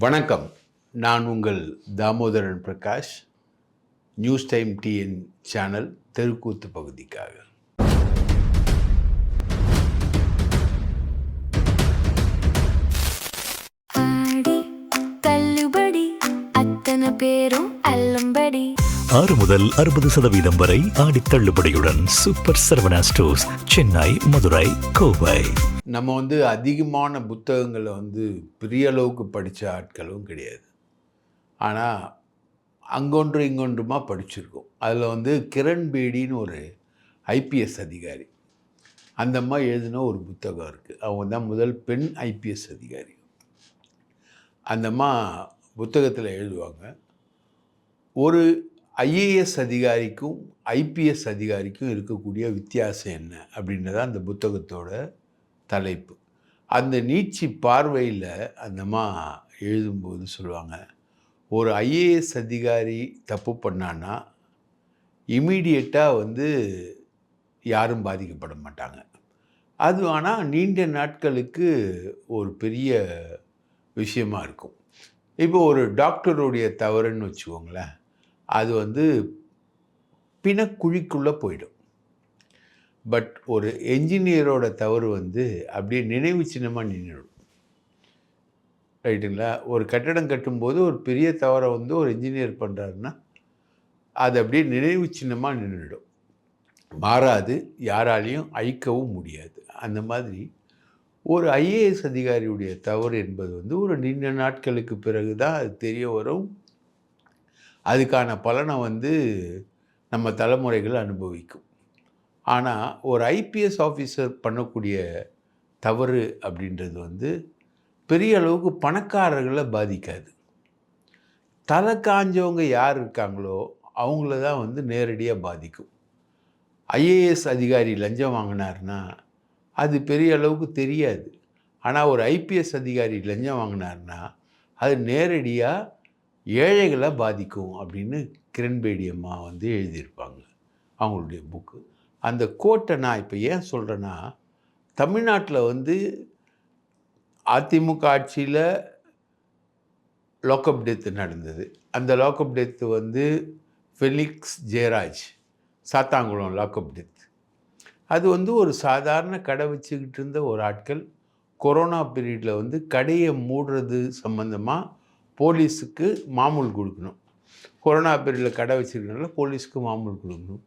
வணக்கம். நான் உங்கள் Damodaran Prakash. News time TN channel தெருக்கூத்து பகுதிக்காக. ஆடி தள்ளுபடி அத்தனை பேரும் அல்லம்படி 6 முதல் 60% வரை ஆடித் தள்ளுபடியுடன் சூப்பர் சரவணா ஸ்டோர்ஸ், சென்னை, மதுரை, கோவை. நம்ம அதிகமான புத்தகங்களை பெரிய அளவுக்கு படித்த ஆட்களும் கிடையாது. ஆனால் அங்கொன்று இங்கொன்றுமா படிச்சிருக்கோம். அதில் கிரண் பேடின்னு ஒரு ஐபிஎஸ் அதிகாரி, அந்த அம்மா எழுதின ஒரு புத்தகம் இருக்குது. அவங்க தான் முதல் பெண் ஐபிஎஸ் அதிகாரி. அந்த அம்மா புத்தகத்தில் எழுதுவாங்க, ஒரு ஐஏஎஸ் அதிகாரிக்கும் ஐபிஎஸ் அதிகாரிக்கும் இருக்கக்கூடிய வித்தியாசம் என்ன அப்படின்றத அந்த புத்தகத்தோட தலைப்பு. அந்த நீட்சி பார்வையில் அந்த அம்மா எழுதும்போது சொல்லுவாங்க, ஒரு ஐஏஎஸ் அதிகாரி தப்பு பண்ணான்னா இமீடியட்டாக யாரும் பாதிக்கப்பட மாட்டாங்க. அது ஆனால் நீண்ட நாட்களுக்கு ஒரு பெரிய விஷயமா இருக்கும். இப்போ ஒரு டாக்டருடைய தவறுன்னு வச்சுக்கோங்களேன், அது பிணக்குழிக்குள்ளே போயிடும். பட் ஒரு என்ஜினியரோட தவறு அப்படியே நினைவு சின்னமாக நின்றுடும். ரைட்டுங்களா? ஒரு கட்டடம் கட்டும்போது ஒரு பெரிய தவறை ஒரு என்ஜினியர் பண்ணுறாருன்னா அது அப்படியே நினைவு சின்னமாக நின்றுடும், மாறாது, யாராலையும் அழிக்கவும் முடியாது. அந்த மாதிரி ஒரு ஐஏஎஸ் அதிகாரியுடைய தவறு என்பது ஒரு நீண்ட நாட்களுக்கு பிறகு தான் அது தெரிய வரும். அதுக்கான பலனை நம்ம தலைமுறைகள் அனுபவிக்கும். ஆனால் ஒரு ஐபிஎஸ் ஆஃபீஸர் பண்ணக்கூடிய தவறு அப்படின்றது பெரிய அளவுக்கு பணக்காரர்களை பாதிக்காது. தலை காஞ்சவங்க யார் இருக்காங்களோ அவங்கள தான் நேரடியாக பாதிக்கும். ஐஏஎஸ் அதிகாரி லஞ்சம் வாங்கினார்னா அது பெரிய அளவுக்கு தெரியாது. ஆனால் ஒரு ஐபிஎஸ் அதிகாரி லஞ்சம் வாங்கினார்னா அது நேரடியாக ஏழைகளை பாதிக்கும் அப்படின்னு கிரண்பேடி அம்மா எழுதியிருப்பாங்க அவங்களுடைய புக்கு. அந்த கோட்டை நான் இப்போ ஏன் சொல்கிறேன்னா, தமிழ்நாட்டில் அதிமுக ஆட்சியில் லாக்அப் டெத்து நடந்தது. அந்த lockup death Felix Jayaraj Sathankulam lockup death. அது ஒரு சாதாரண கடை வச்சுக்கிட்டு இருந்த ஒரு ஆட்கள் கொரோனா பீரியடில் கடையை மூடுறது சம்மந்தமாக போலீஸுக்கு மாமூல் கொடுக்கணும். கொரோனா பீரியடில் கடை வச்சுருக்கனால போலீஸுக்கு மாமூல் கொடுக்கணும்.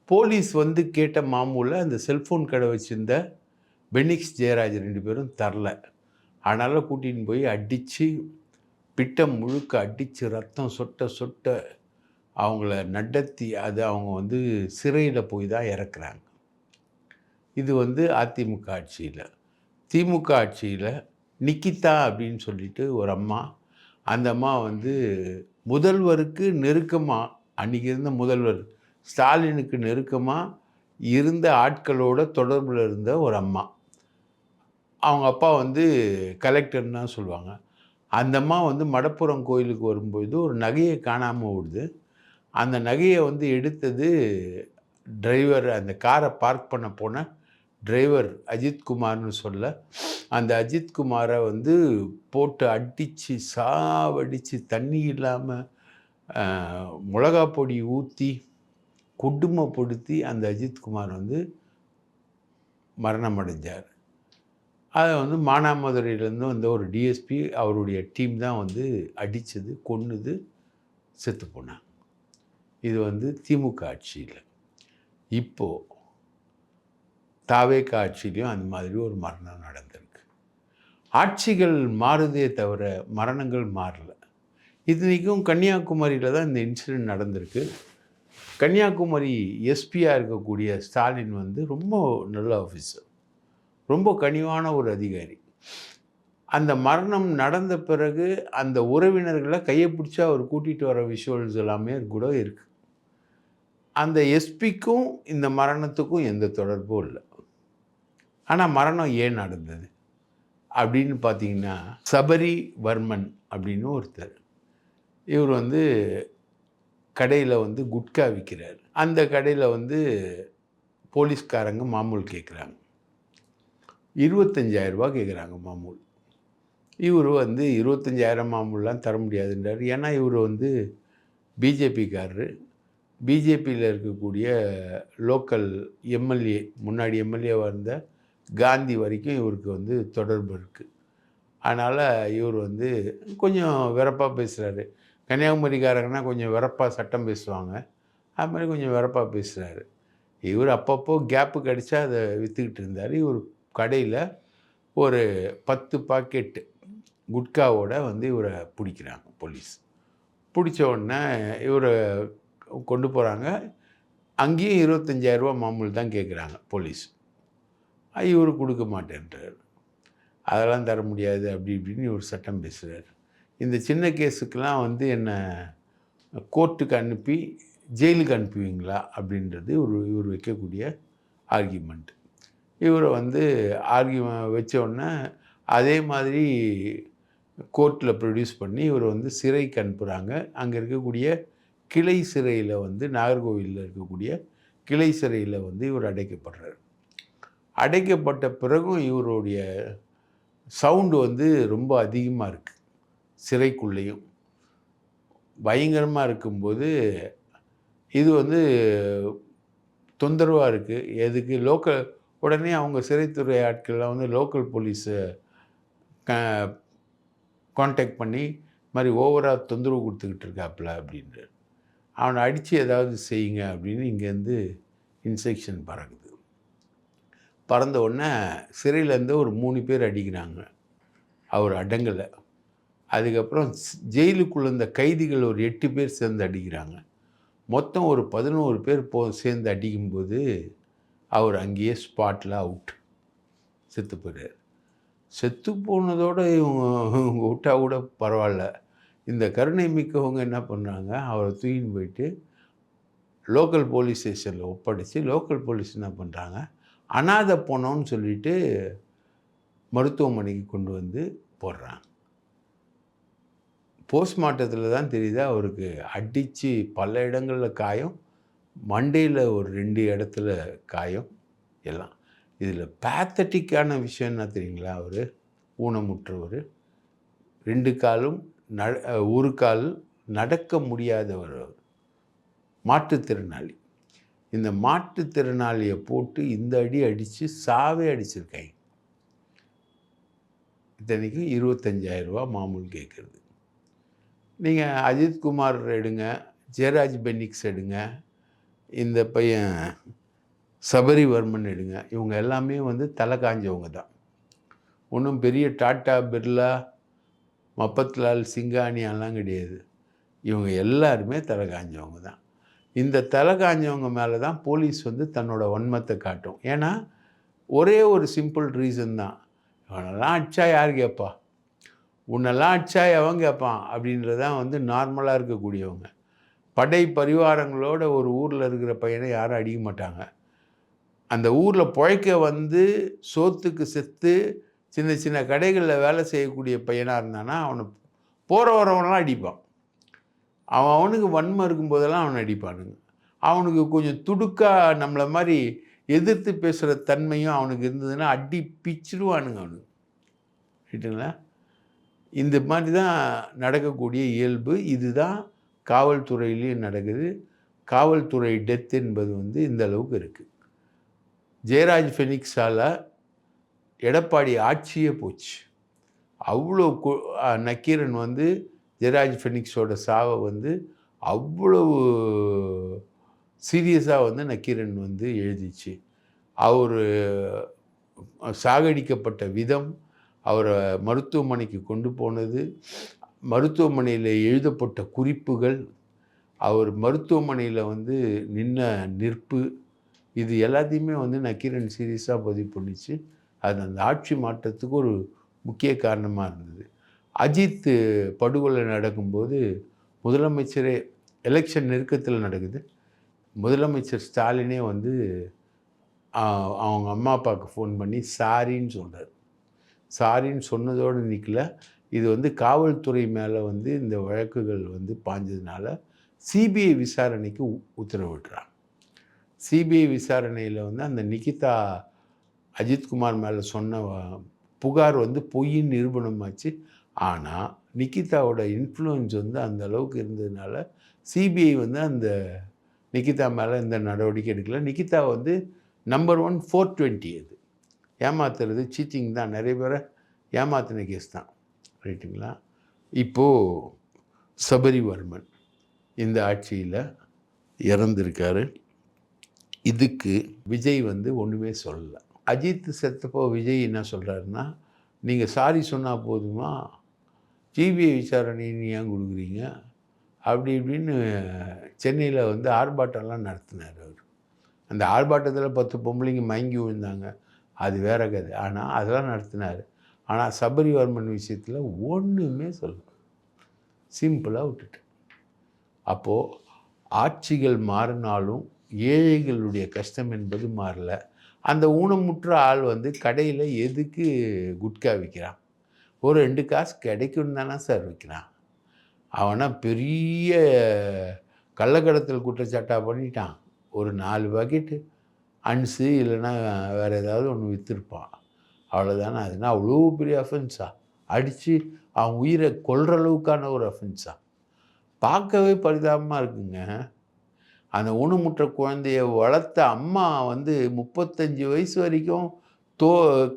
போலீஸ் கேட்ட மாமூலில் அந்த செல்ஃபோன் கடை வச்சுருந்த பெனிக்ஸ் ஜெயராஜ் 2 பேரும் தரல. அதனால் கூட்டின்னு போய் அடித்து, பிட்டம் முழுக்க அடித்து, ரத்தம் சொட்ட சொட்ட அவங்கள நடத்தி அது அவங்க சிறையில் போய் தான் இறக்குறாங்க. இது அதிமுக ஆட்சியில். திமுக ஆட்சியில் நிக்கிதா அப்படின்னு சொல்லிட்டு ஒரு அம்மா, அந்த அம்மா முதல்வருக்கு நெருக்கமாக, அன்றைக்கி இருந்த முதல்வர் ஸ்டாலினுக்கு நெருக்கமாக இருந்த ஆட்களோட தொடர்பில் இருந்த ஒரு அம்மா. அவங்க அப்பா கலெக்டர்னு தான் சொல்லுவாங்க. அந்த அம்மா மடப்புரம் கோயிலுக்கு வரும்போது ஒரு நகையை காணாமல் ஓடுது. அந்த நகையை எடுத்தது டிரைவர், அந்த காரை பார்க் பண்ண போன டிரைவர் அஜித்குமார்னு சொல்ல, அந்த அஜித்குமாரை போட்டு அடித்து சாவடித்து, தண்ணி இல்லாமல் மிளகா பொடி ஊற்றி கொடுமைப்படுத்தி அந்த அஜித்குமார் மரணம் அடைஞ்சார். அதை மானாமதுரையிலேருந்து ஒரு டிஎஸ்பி அவருடைய டீம் தான் அடித்தது, கொன்னுது, செத்து போனாங்க. இது திமுக ஆட்சியில். இப்போது தாவேகா ஆட்சியிலையும் அந்த மாதிரி ஒரு மரணம் நடந்திருக்கு. ஆட்சிகள் மாறுதே தவிர மரணங்கள் மாறலை. இன்றைக்கும் கன்னியாகுமரியில் தான் இந்த இன்சிடெண்ட் நடந்திருக்கு. கன்னியாகுமரி எஸ்பியாக இருக்கக்கூடிய ஸ்டாலின் ரொம்ப நல்ல ஆஃபீஸர், ரொம்ப கனிவான ஒரு அதிகாரி. அந்த மரணம் நடந்த பிறகு அந்த உறவினர்களை கையை பிடிச்சி அவர் கூட்டிகிட்டு வர விஷுவல்ஸ் எல்லாமே கூட இருக்குது. அந்த எஸ்பிக்கும் இந்த மரணத்துக்கும் எந்த தொடர்பும் இல்லை. ஆனால் மரணம் ஏன் நடந்தது அப்படின்னு பார்த்தீங்கன்னா, சபரி வர்மன் அப்படின்னு ஒருத்தர், இவர் கடையில் குட்கா விற்கிறார். அந்த கடையில் போலீஸ்காரங்க மாமூல் கேட்குறாங்க. 25,000 ரூபா கேட்குறாங்க மாமூல். இவர் வந்து 25,000 மாமூல்லாம் தர முடியாதுன்றார். ஏன்னா இவர் வந்து பிஜேபிக்காரரு. பிஜேபியில் இருக்கக்கூடிய லோக்கல் எம்எல்ஏ, முன்னாடி எம்எல்ஏவாக இருந்த காந்தி வரைக்கும் இவருக்கு வந்து தொடர்பு இருக்குது. அதனால் இவர் வந்து கொஞ்சம் வெறப்பாக பேசுகிறாரு. கன்னியாகுமரிக்காரங்கன்னா கொஞ்சம் வெறப்பாக சட்டம் பேசுவாங்க. அது மாதிரி கொஞ்சம் வெறப்பாக பேசுகிறாரு. இவர் அப்பப்போ கேப்பு கிடச்சா அதை விற்றுக்கிட்டு இருந்தார். இவர் கடையில் ஒரு 10 பாக்கெட் குட்காவோட வந்து இவரை பிடிக்கிறாங்க போலீஸ். பிடிச்ச உடனே இவரை கொண்டு போகிறாங்க. அங்கேயும் 25,000 ரூபா மாமூல் தான் கேட்குறாங்க போலீஸ். இவர் கொடுக்க மாட்டேன்றார். அதெல்லாம் தர முடியாது அப்படி இப்படின்னு இவர் சட்டம் பேசுகிறார். இந்த சின்ன கேஸுக்கெலாம் வந்து என்னை கோர்ட்டுக்கு அனுப்பி ஜெயிலுக்கு அனுப்புவீங்களா அப்படின்றது இவர் வைக்கக்கூடிய ஆர்கியூமெண்ட். இவரை வந்து வச்ச உடனே அதே மாதிரி கோர்ட்டில் ப்ரொடியூஸ் பண்ணி இவர் வந்து சிறைக்கு அனுப்புகிறாங்க. அங்கே இருக்கக்கூடிய கிளை சிறையில் வந்து நாகர்கோவிலில் இருக்கக்கூடிய கிளை சிறையில் வந்து இவர் அடைக்கப்படுறார். அடைக்கப்பட்ட பிறகும் இவருடைய சவுண்டு வந்து ரொம்ப அதிகமாக இருக்குது. சிறைக்குள்ளேயும் பயங்கரமாக இருக்கும்போது இது வந்து தொந்தரவாக இருக்குது. எதுக்கு உடனே அவங்க சிறைத்துறை ஆட்கள்லாம் வந்து லோக்கல் போலீஸை கான்டாக்ட் பண்ணி மாதிரி ஓவராக தொந்தரவு கொடுத்துக்கிட்டு இருக்காப்புல அப்படின்றார். அவனை அடித்து ஏதாவது செய்யுங்க அப்படின்னு இங்கேருந்து இன்ஸ்ட்ரக்ஷன் பறக்குது. பறந்த உடனே சிறையிலேருந்து ஒரு 3 பேர் அடிக்கிறாங்க. அவர் அடங்கலை. அதுக்கப்புறம் ஜெயிலுக்குள்ளே இருந்த கைதிகள் ஒரு 8 பேர் சேர்ந்து அடிக்கிறாங்க. மொத்தம் ஒரு 11 பேர் சேர்ந்து அடிக்கும்போது அவர் அங்கேயே ஸ்பாட்டில் அவுட், செத்து போயிடுறார். செத்து போனதோடு இவங்க விட்டா கூட பரவாயில்ல. இந்த கருணை மிக்கவங்க என்ன பண்ணுறாங்க, அவரை தூக்கின்னு போயிட்டு லோக்கல் போலீஸ் ஸ்டேஷனில் ஒப்படைச்சி லோக்கல் போலீஸ் என்ன பண்ணுறாங்க, அனாதை போனோன்னு சொல்லிட்டு மருத்துவமனைக்கு கொண்டு வந்து போடுறாங்க. போஸ்ட்மார்ட்டத்தில் தான் தெரியுது அவருக்கு அடித்து பல இடங்களில் காயம், மண்டையில் ஒரு 2 இடத்துல காயம் எல்லாம். இதில் பேத்தட்டிக்கான விஷயம் என்ன தெரியுங்களா, அவர் ஊனமுற்றவர், 2 காலும் ஒரு கால் நடக்க முடியாதவர், மாற்றுத்திறனாளி. இந்த மாற்றுத்திறனாளியை போட்டு இந்த அடி அடித்து சாவே அடிச்சிருக்காங்க. இத்தனைக்கு 25,000 ரூபா மாமூல் கேட்குறது. நீங்கள் அஜித்குமார் எடுங்க, ஜெயராஜ் பென்னிக்ஸ் எடுங்க, இந்த பையன் சபரிவர்மன் எடுங்க, இவங்க எல்லாமே வந்து தலை காஞ்சவங்க தான். ஒன்றும் பெரிய டாட்டா, பிர்லா, மப்பத்லால், சிங்கானியாலாம் கிடையாது. இவங்க எல்லாருமே தலை காஞ்சவங்க தான். இந்த தலை காஞ்சவங்க மேலே தான் போலீஸ் வந்து தன்னோட வன்மத்தை காட்டும். ஏன்னா ஒரே ஒரு சிம்பிள் ரீசன் தான், இவனெல்லாம் அடித்தா யார் கேட்பா, உன்னெல்லாம் அடித்தா எவன் கேட்பான் அப்படின்றதான் வந்து நார்மலாக இருக்கக்கூடியவங்க. படை பரிவாரங்களோட ஒரு ஊரில் இருக்கிற பையனை யாரும் அடிக்க மாட்டாங்க. அந்த ஊரில் பிழைக்க வந்து சோத்துக்கு செத்து சின்ன சின்ன கடைகளில் வேலை செய்யக்கூடிய பையனாக இருந்தானா அவனை போகிற வரவனெலாம் அடிப்பான். அவனுக்கு வன்மம் இருக்கும்போதெல்லாம் அவனை அடிப்பானுங்க. அவனுக்கு கொஞ்சம் துடுக்காக நம்மளை மாதிரி எதிர்த்து பேசுகிற தன்மையும் அவனுக்கு இருந்ததுன்னா அடி பிச்சிடுவானுங்க அவனுக்கு. ரைட்டுங்களா? இந்த மாதிரி தான் நடக்கக்கூடிய இயல்பு. இதுதான் காவல்துறையிலையும் நடக்குது. காவல்துறை டெத் என்பது வந்து இந்த அளவுக்கு இருக்குது. ஜெயராஜ் ஃபெனிக்ஸால் எடப்பாடி ஆட்சியே போச்சு. அவ்வளோ நக்கீரன் வந்து ஜெயராஜ் ஃபெனிக்ஸோட சாவை வந்து அவ்வளவு சீரியஸாக வந்து நக்கீரன் வந்து எழுதிச்சு. அவர் சாகடிக்கப்பட்ட விதம், அவரை மருத்துவமனைக்கு கொண்டு போனது, மருத்துவமனையில் எழுதப்பட்ட குறிப்புகள், அவர் மருத்துவமனையில் வந்து நின்ன நிற்பு, இது எல்லாத்தையுமே வந்து நக்கீரன் சீரியஸாக பதிவு பண்ணிச்சு. அது அந்த ஆட்சி மாற்றத்துக்கு ஒரு முக்கிய காரணமாக இருந்தது. அஜித் படுகொலை நடக்கும்போது முதலமைச்சரே, எலெக்ஷன் நெருக்கத்தில் நடக்குது, முதலமைச்சர் ஸ்டாலினே வந்து அவங்க அம்மா அப்பாவுக்கு ஃபோன் பண்ணி சாரின்னு சொல்கிறார். சாரின்னு சொன்னதோடு நிற்கல, இது வந்து காவல்துறை மேலே வந்து இந்த வழக்குகள் வந்து பாஞ்சதுனால சிபிஐ விசாரணைக்கு உத்தரவிடுறாங்க. சிபிஐ விசாரணையில் வந்து அந்த நிகிதா அஜித்குமார் மேலே சொன்ன புகார் வந்து பொய்யின் நிரூபணமாச்சு. ஆனால் நிகிதாவோட இன்ஃப்ளூயன்ஸ் வந்து அந்த அளவுக்கு இருந்ததுனால சிபிஐ வந்து அந்த நிகிதா மேலே எந்த நடவடிக்கை எடுக்கல. நிகிதா வந்து நம்பர் 1 420 அது ஏமாத்துறது சீட்டிங் தான், நிறைய பேரை ஏமாத்தின கேஸ் தான், ரைட்டுங்களா. இப்போது சபரிவர்மன் இந்த ஆட்சியில் இறந்துருக்காரு. இதுக்கு விஜய் வந்து ஒன்றுமே சொல்லலை. அஜித் செத்தப்போ விஜய் என்ன சொல்கிறாருன்னா, நீங்கள் சாரி சொன்னால் போதுமா, சிபிஐ விசாரணை நீ ஏன் கொடுக்குறீங்க அப்படி இப்படின்னு சென்னையில் வந்து ஆர்ப்பாட்டம்லாம் நடத்தினார் அவர். அந்த ஆர்ப்பாட்டத்தில் 10 பொம்பளைங்க மயங்கி விழுந்தாங்க, அது வேற கதை. ஆனால் அதெல்லாம் நடத்தினார். ஆனால் சபரிவர்மன் விஷயத்தில் ஒன்றுமே சொல்லலை, சிம்பிளாக விட்டுட்டு. அப்போது ஆட்சிகள் மாறினாலும் ஏழைகளுடைய கஷ்டம் என்பது மாறல. அந்த ஊனமுற்ற ஆள் வந்து கடையில் எதுக்கு குட்கா விற்கிறான்? ஒரு 2 காசு கிடைக்கும் தானே சார் விற்கிறான். அவனா பெரிய கள்ளக்கடத்தல் குற்றச்சாட்டாக பண்ணிட்டான். ஒரு 4 பக்கெட்டு அன்ஸு இல்லைன்னா வேறு ஏதாவது ஒன்று விற்றுருப்பான், அவ்வளோதானே. அதுனா அவ்வளோ பெரிய அஃபென்ஸா? அடித்து அவன் உயிரை கொல்ற அளவுக்கான ஒரு அஃபென்ஸா? பார்க்கவே பரிதாபமாக இருக்குங்க. அந்த ஊனமுற்ற குழந்தைய வளர்த்த அம்மா வந்து 35 வயசு வரைக்கும்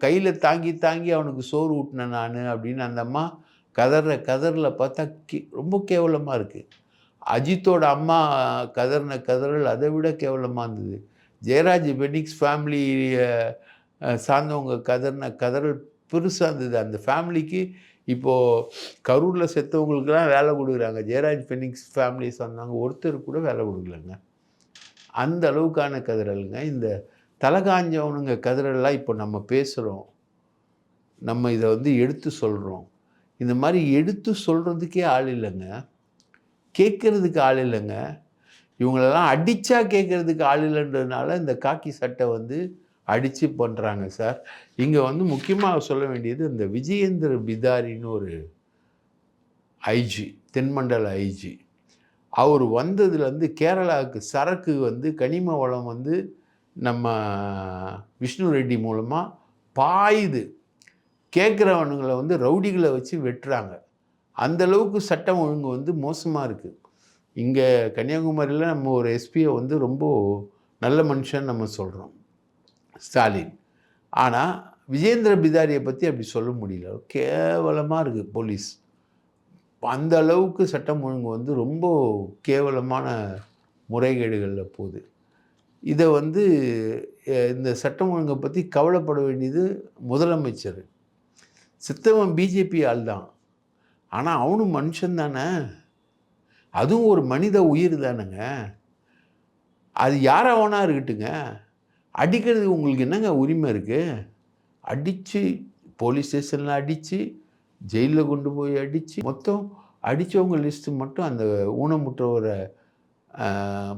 கையில் தாங்கி தாங்கி அவனுக்கு சோறு ஊட்டினேன் நான் அப்படின்னு அந்த அம்மா கதறில் பார்த்தா ரொம்ப கேவலமாக இருக்குது. அஜித்தோட அம்மா கதறல் அதை விட கேவலமாக இருந்தது. ஜெயராஜ் பெனிக்ஸ் ஃபேமிலி சார்ந்தவங்க கதறல் பெருசாக இருந்தது. அந்த ஃபேமிலிக்கு இப்போது கரூரில் செத்தவங்களுக்கெல்லாம் வேலை கொடுக்குறாங்க. ஜெயராஜ் பெனிக்ஸ் ஃபேமிலி சார்ந்தவங்க ஒருத்தர் கூட வேலை கொடுக்கலங்க. அந்த அளவுக்கான கதறலுங்க. இந்த தலகாஞ்சவனுங்க கதறலாம் இப்போ நம்ம பேசுகிறோம், நம்ம இதை வந்து எடுத்து சொல்கிறோம். இந்த மாதிரி எடுத்து சொல்கிறதுக்கே ஆள் இல்லைங்க, கேட்குறதுக்கு ஆள் இல்லைங்க. இவங்களெல்லாம் அடித்தா கேட்குறதுக்கு ஆள் இல்லைன்றதுனால இந்த காக்கி சட்டை வந்து அடித்து பண்ணுறாங்க சார். இங்கே வந்து முக்கியமாக சொல்ல வேண்டியது, இந்த விஜயேந்திர பிதாரின்னு ஒரு ஐஜி, தென்மண்டல ஐஜி, அவர் வந்ததுலேருந்து கேரளாவுக்கு சரக்கு வந்து கனிம வளம் வந்து நம்ம விஷ்ணு ரெட்டி மூலமாக பாயுது. கேட்குறவனுங்களை வந்து ரவுடிகளை வச்சு வெட்டுறாங்க. அந்தளவுக்கு சட்டம் ஒழுங்கு வந்து மோசமாக இருக்குது. இங்கே கன்னியாகுமரியில் நம்ம ஒரு எஸ்பியை வந்து ரொம்ப நல்ல மனுஷன் நம்ம சொல்கிறோம், ஸ்டாலின். ஆனால் விஜயேந்திர பிதாரியை பற்றி அப்படி சொல்ல முடியல, கேவலமாக இருக்குது போலீஸ். அந்த அளவுக்கு சட்டம் ஒழுங்கு வந்து ரொம்ப கேவலமான முறைகேடுகளில் போகுது. இதை வந்து இந்த சட்டம் ஒழுங்கை பற்றி கவலைப்பட வேண்டியது முதலமைச்சர். சித்தவன் பிஜேபி ஆள் தான், ஆனால் அவனும் மனுஷன் தானே, அதுவும் ஒரு மனித உயிர் தானேங்க. அது யாராவனா இருக்கட்டுங்க, அடிக்கிறதுக்கு உங்களுக்கு என்னங்க உரிமை இருக்குது? அடித்து போலீஸ் ஸ்டேஷனில் அடித்து ஜெயிலில் கொண்டு போய் அடித்து, மொத்தம் அடித்தவங்க லிஸ்ட்டு மட்டும் அந்த ஊனமுற்றவரை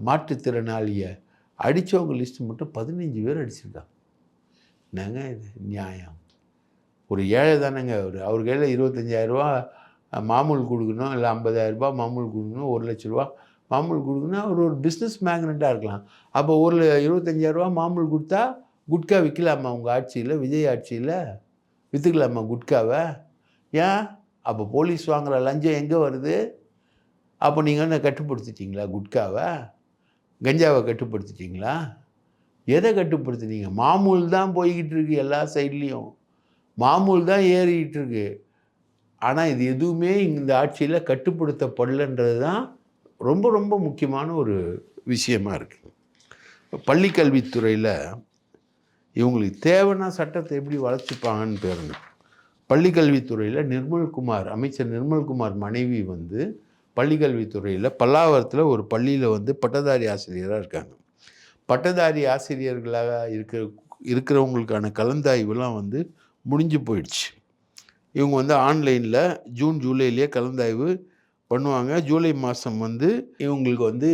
மாற்றுத்திறனாளியை அடித்தவங்க லிஸ்ட்டு மட்டும் 15 பேர் அடிச்சிருக்காங்க. என்னங்க இது நியாயம்? ஒரு ஏழை தானேங்க அவர் கையில் 25,000 மாமூல் கொடுக்கணும், இல்லை 50,000 மாமூல் கொடுக்கணும், 1,00,000 மாமூல் கொடுக்கணும். அவர் ஒரு பிஸ்னஸ் மேக்னெட்டாக இருக்கலாம். அப்போ 25,000 மாமூல் கொடுத்தா குட்கா விற்கலாமா? உங்கள் ஆட்சியில், விஜய் ஆட்சியில் விற்றுக்கலாமா குட்காவை? ஏன்? அப்போ போலீஸ் வாங்குகிற லஞ்சம் எங்கே வருது? அப்போ நீங்கள் என்ன கட்டுப்படுத்திட்டீங்களா? குட்காவை, கஞ்சாவை கட்டுப்படுத்திட்டீங்களா? எதை கட்டுப்படுத்தினீங்க? மாமூல் தான் போய்கிட்டு இருக்கு, எல்லா சைட்லேயும் மாமூல் தான் ஏறிக்கிட்டு இருக்கு. ஆனால் இது எதுவுமே இந்த ஆட்சியில் கட்டுப்படுத்தப்படலைன்றது தான் ரொம்ப ரொம்ப முக்கியமான ஒரு விஷயமாக இருக்குது. பள்ளிக்கல்வித்துறையில் இவங்களுக்கு தேவைன்னா சட்டத்தை எப்படி வளர்ச்சிப்பாங்கன்னு பேருங்க. பள்ளிக்கல்வித்துறையில் நிர்மல்குமார், அமைச்சர் நிர்மல்குமார் மனைவி வந்து பள்ளிக்கல்வித்துறையில் பல்லாவரத்தில் ஒரு பள்ளியில் வந்து பட்டதாரி ஆசிரியராக இருக்காங்க. பட்டதாரி ஆசிரியர்களாக இருக்கிறவங்களுக்கான கலந்தாய்வுலாம் வந்து முடிஞ்சு போயிடுச்சு. இவங்க வந்து ஆன்லைனில் ஜூன் ஜூலையிலே கலந்தாய்வு பண்ணுவாங்க. ஜூலை மாதம் வந்து இவங்களுக்கு வந்து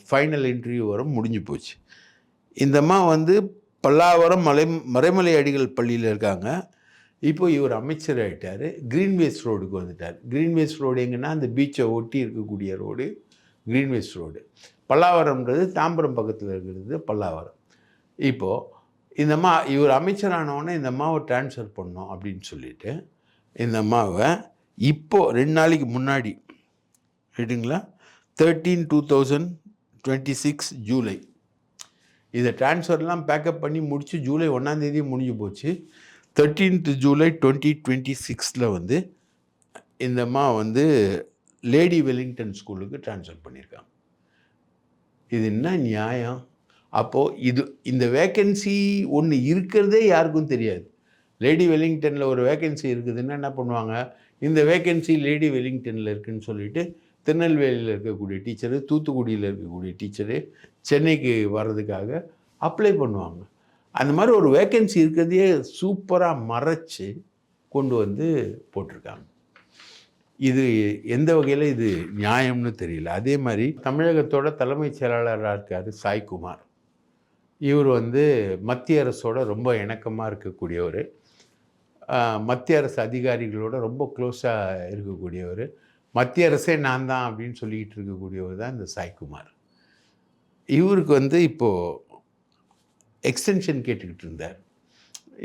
ஃபைனல் இன்டர்வியூ வர முடிஞ்சு போச்சு. இந்தம்மா வந்து பல்லாவரம் மறைமலை அடிகள் பள்ளியில் இருக்காங்க. இப்போ இவர் அமைச்சர் ஆகிட்டார், க்ரீன்வேஸ் ரோடுக்கு வந்துட்டார். க்ரீன்வேஸ் ரோடு எங்கன்னா அந்த பீச்சை ஒட்டி இருக்கக்கூடிய ரோடு க்ரீன்வேஸ் ரோடு. பல்லாவரம்ன்றது தாம்பரம் பக்கத்தில் இருக்கிறது பல்லாவரம். இப்போது இந்த அம்மா இவர் அமைச்சரானவுடனே இந்த அம்மாவை ட்ரான்ஸ்ஃபர் பண்ணோம் அப்படின்னு சொல்லிட்டு இந்த அம்மாவை இப்போது 2 நாளைக்கு முன்னாடி ரைட்டுங்களா 13/2026 ஜூலை இதை ட்ரான்ஸ்ஃபர்லாம் பேக்கப் பண்ணி முடித்து ஜூலை 1 முடிஞ்சு போச்சு. 13th ஜூலை 2026 வந்து இந்த அம்மா வந்து லேடி வெலிங்டன் ஸ்கூலுக்கு ட்ரான்ஸ்ஃபர் பண்ணியிருக்காங்க. இது என்ன நியாயம்? அப்போது இந்த வேக்கன்சி ஒன்று இருக்கிறதே யாருக்கும் தெரியாது. லேடி வெலிங்டனில் ஒரு வேக்கன்சி இருக்குதுன்னா என்ன பண்ணுவாங்க, இந்த வேக்கன்சி லேடி வெலிங்டனில் இருக்குதுன்னு சொல்லிட்டு திருநெல்வேலியில் இருக்கக்கூடிய டீச்சரு, தூத்துக்குடியில் இருக்கக்கூடிய டீச்சரு சென்னைக்கு வர்றதுக்காக அப்ளை பண்ணுவாங்க. அந்த மாதிரி ஒரு வேக்கன்சி இருக்கிறதையே சூப்பராக மறைச்சி கொண்டு வந்து போட்டிருக்காங்க. இது எந்த வகையில் இது நியாயம்னு தெரியல. அதே மாதிரி தமிழகத்தோட தலைமைச் செயலாளராக இருக்கார் சாய்குமார். இவர் வந்து மத்திய அரசோட ரொம்ப இணக்கமாக இருக்கக்கூடியவர், மத்திய அரசு அதிகாரிகளோட ரொம்ப க்ளோஸாக இருக்கக்கூடியவர், மத்திய அரசே நான் தான் அப்படின்னு சொல்லிக்கிட்டு இருக்கக்கூடியவர் தான் இந்த சாய்குமார். இவருக்கு வந்து இப்போது எக்ஸ்டென்ஷன் கேட்டுக்கிட்டு இருந்தார்.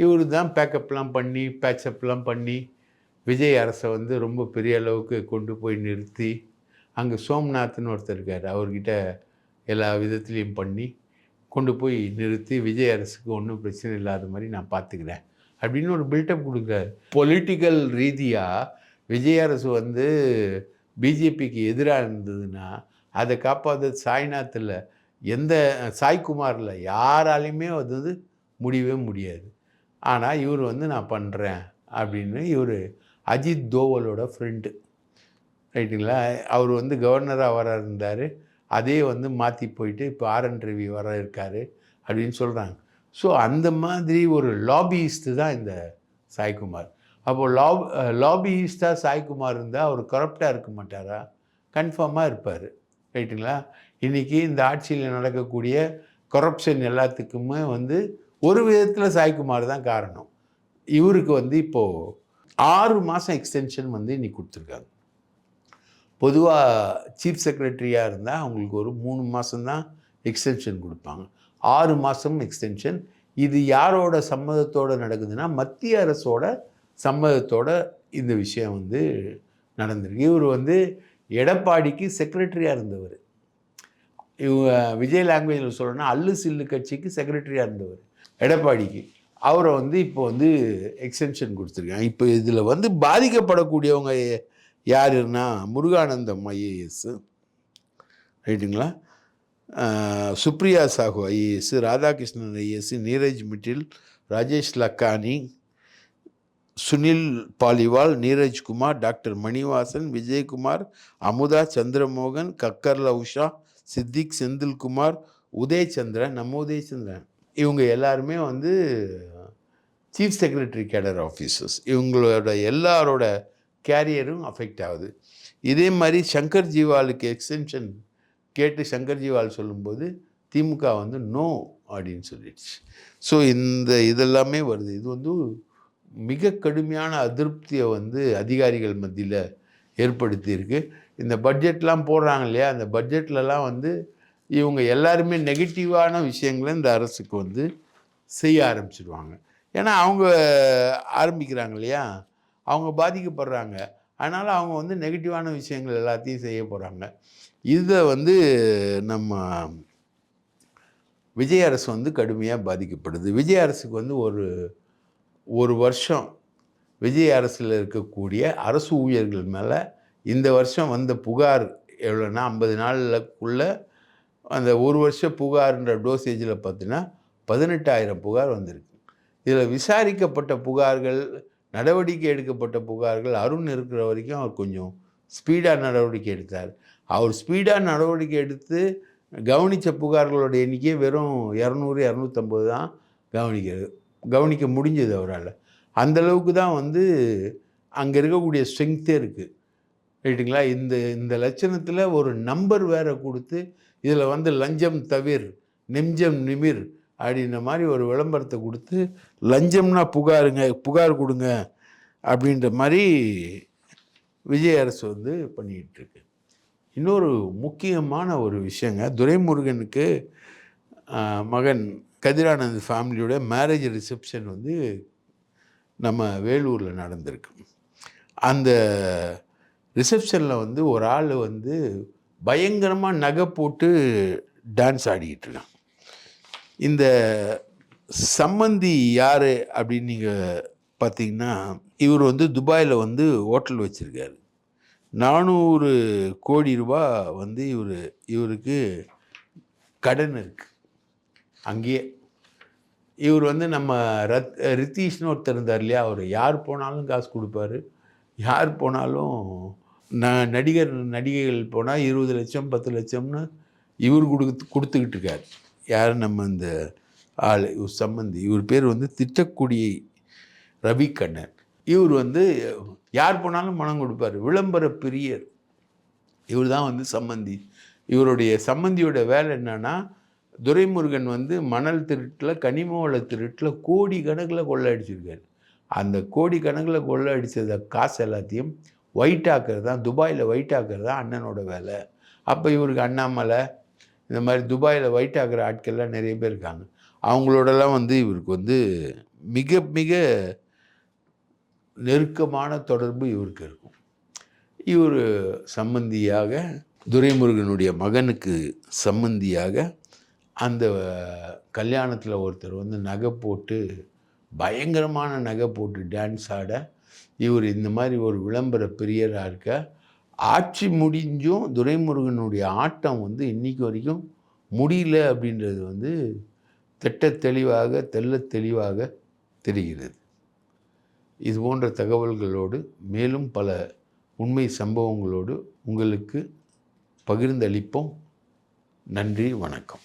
இவர் தான் பேக்கப்லாம் பண்ணி பேச்சப்லாம் பண்ணி விஜய் அரசை வந்து ரொம்ப பெரிய அளவுக்கு கொண்டு போய் நிறுத்தி, அங்கே சோம்நாத்னு ஒருத்தர் இருக்கார், அவர்கிட்ட எல்லா விதத்துலேயும் பண்ணி கொண்டு போய் நிறுத்தி விஜய் அரசுக்கு ஒன்றும் பிரச்சனை இல்லாத மாதிரி நான் பார்த்துக்கிறேன் அப்படின்னு ஒரு பில்டப் கொடுக்குறாரு. பொலிட்டிக்கல் ரீதியாக விஜய் அரசு வந்து பிஜேபிக்கு எதிராக இருந்ததுன்னா அதை காப்பாற்ற சாய்நாத்தில் எந்த சாய்குமாரில் யாராலையுமே அது முடியவே முடியாது. ஆனால் இவர் வந்து நான் பண்ணுறேன் அப்படின்னு இவர் அஜித் தோவலோட ஃப்ரெண்டு ரைட்டுங்களா. அவர் வந்து கவர்னராக வர இருந்தார், அதே வந்து மாற்றி போயிட்டு இப்போ ஆர்என் ரவி வர இருக்கார் அப்படின்னு சொல்கிறாங்க. ஸோ அந்த மாதிரி ஒரு லாபியிஸ்ட்டு தான் இந்த சாய்குமார். அப்போது லாபியிஸ்டாக சாய்குமார் இருந்தால் அவர் கரப்டாக இருக்க மாட்டாரா? கன்ஃபார்மாக இருப்பார் ரைட்டுங்களா. இன்றைக்கி இந்த ஆட்சியில் நடக்கக்கூடிய கரப்ஷன் எல்லாத்துக்குமே வந்து ஒரு விதத்தில் சாய்குமார் தான் காரணம். இவருக்கு வந்து இப்போது 6 மாதம் எக்ஸ்டென்ஷன் வந்து இன்றைக்கி கொடுத்துருக்காங்க. பொதுவாக சீஃப் செக்ரட்டரியாக இருந்தால் அவங்களுக்கு ஒரு 3 மாதம்தான் எக்ஸ்டென்ஷன் கொடுப்பாங்க. 6 மாதம் எக்ஸ்டென்ஷன். இது யாரோட சம்மதத்தோடு நடக்குதுன்னா மத்திய அரசோட சம்மதத்தோட இந்த விஷயம் வந்து நடந்திருக்கு. இவர் வந்து எடப்பாடிக்கு செக்ரட்டரியாக இருந்தவர். இவங்க விஜய் லாங்குவேஜில் சொல்லணும்னா அல்லு சில்லு கட்சிக்கு செக்ரட்டரியாக இருந்தவர் எடப்பாடிக்கு. அவரை வந்து இப்போ வந்து எக்ஸ்டென்ஷன் கொடுத்துருக்காங்க. இப்போ இதில் வந்து பாதிக்கப்படக்கூடியவங்க யாருன்னா முருகானந்தம் ஐஏஎஸ் ரைட்டுங்களா, Supriya Sahoo IAS, Radhakrishnan IAS, Neeraj மிட்டில், Rajesh Lakhani, Sunil Paliwal, Neeraj Kumar, doctor Manivasan, Vijayakumar, Amudha Chandramohan, கக்கர்ல Usha, Siddique Senthilkumar, Udhayachandran, நம்ம உதயச்சந்திரன், இவங்க எல்லாருமே வந்து சீஃப் செக்ரட்டரி கேடர் ஆஃபீஸர்ஸ். இவங்களோட எல்லாரோட கேரியரும் அஃபெக்ட் ஆகுது. இதே மாதிரி சங்கர் ஜிவாலுக்கு எக்ஸ்டென்ஷன் கேட்டு சங்கர் ஜிவால் சொல்லும்போது திமுக வந்து நோ அப்படின்னு சொல்லிடுச்சு. ஸோ இதெல்லாமே வருது. இது வந்து மிக கடுமையான அதிருப்தியை வந்து அதிகாரிகள் மத்தியில் ஏற்படுத்தியிருக்கு. இந்த பட்ஜெட்லாம் போடுறாங்க இல்லையா, அந்த பட்ஜெட்லலாம் வந்து இவங்க எல்லாருமே நெகட்டிவான விஷயங்களை இந்த அரசுக்கு வந்து செய்ய ஆரம்பிச்சிடுவாங்க. ஏன்னா அவங்க ஆரம்பிக்கிறாங்க இல்லையா, அவங்க பாதிக்கப்படுறாங்க. அதனால் அவங்க வந்து நெகட்டிவான விஷயங்கள் எல்லாத்தையும் செய்ய போகிறாங்க. இதை வந்து நம்ம விஜய் அரசு வந்து கடுமையாக பாதிக்கப்படுது. விஜய் அரசுக்கு வந்து ஒரு வருஷம் விஜய் அரசில் இருக்கக்கூடிய அரசு ஊழியர்கள் மேலே இந்த வருஷம் வந்த புகார் எவ்வளோன்னா 50 நாளுக்குள்ளே அந்த ஒரு வருஷ புகார்ன்ற டோசேஜில் பார்த்தீங்கன்னா 18,000 புகார் வந்திருக்கு. இதில் விசாரிக்கப்பட்ட புகார்கள், நடவடிக்கை எடுக்கப்பட்ட புகார்கள், அருண் இருக்கிற வரைக்கும் அவர் கொஞ்சம் ஸ்பீடாக நடவடிக்கை எடுத்தார். அவர் ஸ்பீடாக நடவடிக்கை எடுத்து கவனித்த புகார்களோட எண்ணிக்கை வெறும் 200-250 தான் கவனிக்க முடிஞ்சது அவரால். அந்தளவுக்கு தான் வந்து அங்கே இருக்கக்கூடிய ஸ்ட்ரென்த்தே இருக்குது ரைட்டுங்களா. இந்த லட்சணத்தில் ஒரு நம்பர் வேறு கொடுத்து இதில் வந்து லஞ்சம் தவிர் நெஞ்சம் நிமிர் அப்படின்ற மாதிரி ஒரு விளம்பரத்தை கொடுத்து லஞ்சம்னா புகார் கொடுங்க அப்படின்ற மாதிரி விஜய் அரசு வந்து பண்ணிக்கிட்டு இருக்கு. இன்னொரு முக்கியமான ஒரு விஷயங்க, துரைமுருகனுக்கு மகன் கதிரானந்த் ஃபேமிலியோட மேரேஜ் ரிசப்ஷன் வந்து நம்ம வேலூரில் நடந்திருக்கு. அந்த ரிசப்ஷனில் வந்து ஒரு ஆள் வந்து பயங்கரமாக நகை போட்டு டான்ஸ் ஆடிக்கிட்டு இருக்கான். இந்த சம்மந்தி யார் அப்படின்னு நீங்கள் பார்த்தீங்கன்னா, இவர் வந்து துபாயில் வந்து ஹோட்டல் வச்சுருக்காரு. 400 கோடி ரூபா வந்து இவருக்கு கடன் இருக்குது அங்கேயே. இவர் வந்து நம்ம ரித்தீஷ்னு ஒருத்தர் இருந்தார் இல்லையா, அவர் யார் போனாலும் காசு கொடுப்பாரு. யார் போனாலும் நடிகைகள் போனால் 20 லட்சம் 10 லட்சம்னு இவர் கொடுத்துக்கிட்டு இருக்கார். யார் நம்ம இந்த ஆள் இவர் சம்மந்தி. இவர் பேர் வந்து திட்டக்குடி ரவிக்கண்ணன். இவர் வந்து யார் போனாலும் பணம் கொடுப்பார். விளம்பர பிரியர். இவர் தான் வந்து சம்மந்தி. இவருடைய சம்மந்தியோட வேலை என்னன்னா, துரைமுருகன் வந்து மணல் திருட்டில் கனிம வள திருட்டில் கோடி கணக்கில் கொள்ளடிச்சிருக்காரு. அந்த கோடி கணக்கில் கொள்ளடிச்சத காசு எல்லாத்தையும் ஒயிட் ஆக்கிறது தான், துபாயில் ஒயிட் ஆக்கிறது தான் அண்ணனோட வேலை. அப்போ இவருக்கு அண்ணாமலை இந்த மாதிரி துபாயில் ஒயிட் ஆக்கிற ஆட்கள்லாம் நிறைய பேர் இருக்காங்க. அவங்களோடலாம் வந்து இவருக்கு வந்து மிக மிக நெருக்கமான தொடர்பு இவருக்கு இருக்கும். இவர் சம்மந்தியாக, துரைமுருகனுடைய மகனுக்கு சம்மந்தியாக அந்த கல்யாணத்தில் ஒருத்தர் வந்து நகை போட்டு பயங்கரமான நகை போட்டு டான்ஸ் ஆட, இவர் இந்த மாதிரி ஒரு விளம்பர பிரியராக இருக்க, ஆட்சி முடிஞ்சும் துரைமுருகனுடைய ஆட்டம் வந்து இன்றைக்கு வரைக்கும் முடியல அப்படின்றது வந்து தெள்ள தெளிவாக தெரிகிறது. இது போன்ற தகவல்களோடு மேலும் பல உண்மை சம்பவங்களோடு உங்களுக்கு பகிர்ந்தளிப்போம். நன்றி, வணக்கம்.